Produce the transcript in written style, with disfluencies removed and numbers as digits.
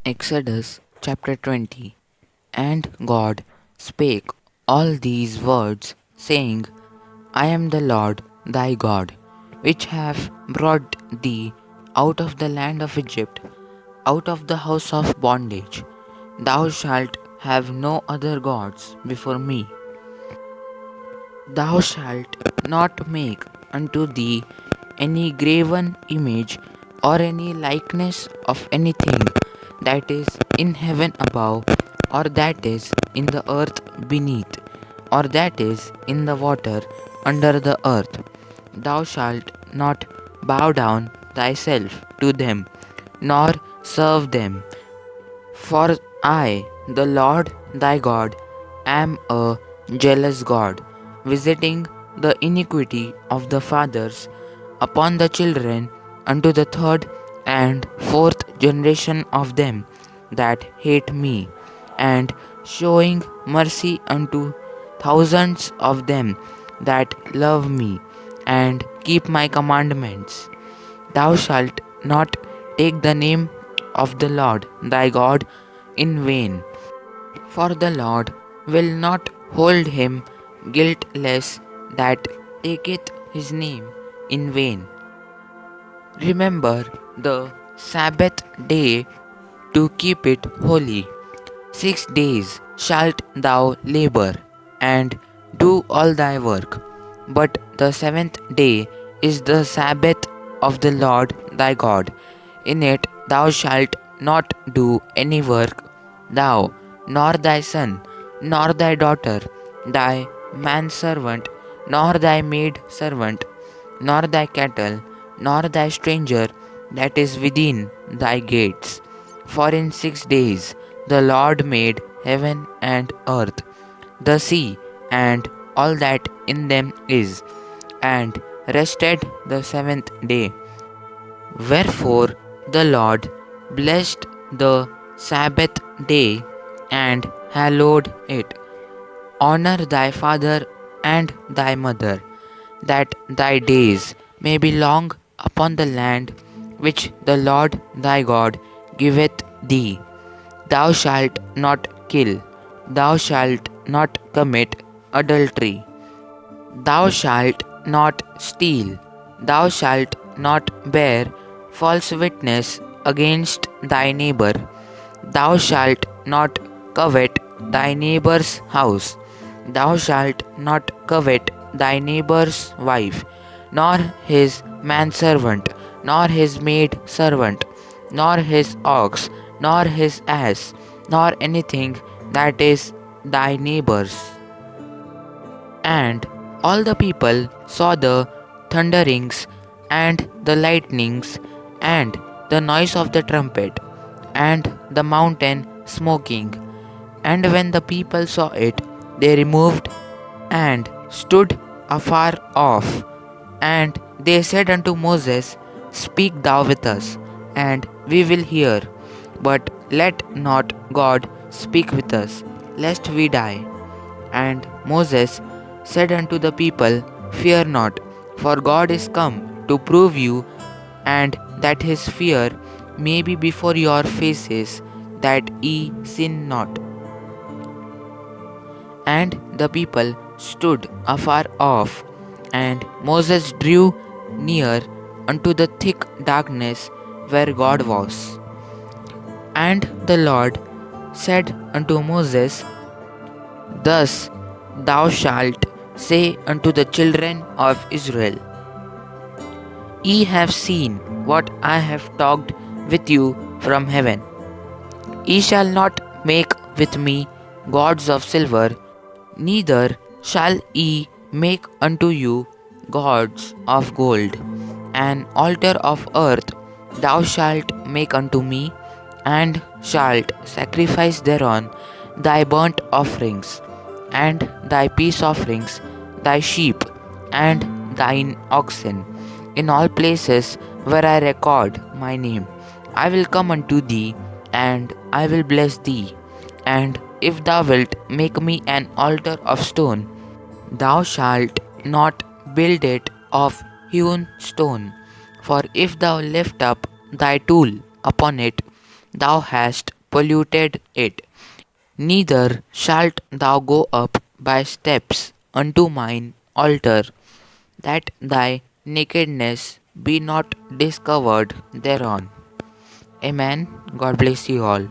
Exodus chapter 20. And God spake all these words, saying, I am the Lord thy God, which have brought thee out of the land of Egypt, out of the house of bondage. Thou shalt have no other gods before me. Thou shalt not make unto thee any graven image or any likeness of anything that is in heaven above, or that is in the earth beneath, or that is in the water under the earth. Thou shalt not bow down thyself to them, nor serve them. For I, the Lord thy God, am a jealous God, visiting the iniquity of the fathers upon the children unto the third and fourth generation of them that hate me, and showing mercy unto thousands of them that love me and keep my commandments. Thou shalt not take the name of the Lord thy God in vain, for the Lord will not hold him guiltless that taketh his name in vain. Remember the Sabbath day to keep it holy. 6 days shalt thou labor and do all thy work, but the seventh day is the Sabbath of the Lord thy God. In it thou shalt not do any work, thou, nor thy son, nor thy daughter, thy manservant, nor thy maid servant, nor thy cattle, nor thy stranger that is within thy gates. For in 6 days the Lord made heaven and earth, the sea, and all that in them is, and rested the seventh day. Wherefore the Lord blessed the Sabbath day and hallowed it. Honor thy father and thy mother, that thy days may be long upon the land which the Lord thy God giveth thee. Thou shalt not kill, thou shalt not commit adultery, thou shalt not steal, thou shalt not bear false witness against thy neighbor, thou shalt not covet thy neighbor's house, thou shalt not covet thy neighbor's wife, nor his manservant, nor his maid servant, nor his ox, nor his ass, nor anything that is thy neighbor's. And all the people saw the thunderings and the lightnings and the noise of the trumpet and the mountain smoking. And when the people saw it, they removed and stood afar off. And they said unto Moses, Speak thou with us, and we will hear. But let not God speak with us, lest we die. And Moses said unto the people, Fear not, for God is come to prove you, and that his fear may be before your faces, that ye sin not. And the people stood afar off, and Moses drew near unto the thick darkness where God was. And the Lord said unto Moses, Thus thou shalt say unto the children of Israel, Ye have seen what I have talked with you from heaven. Ye shall not make with me gods of silver, neither shall ye make unto you gods of gold. An altar of earth thou shalt make unto me, and shalt sacrifice thereon thy burnt offerings, and thy peace offerings, thy sheep, and thine oxen, in all places where I record my name. I will come unto thee, and I will bless thee. And if thou wilt make me an altar of stone, thou shalt not build it of hewn stone. For if thou lift up thy tool upon it, thou hast polluted it. Neither shalt thou go up by steps unto mine altar, that thy nakedness be not discovered thereon. Amen. God bless you all.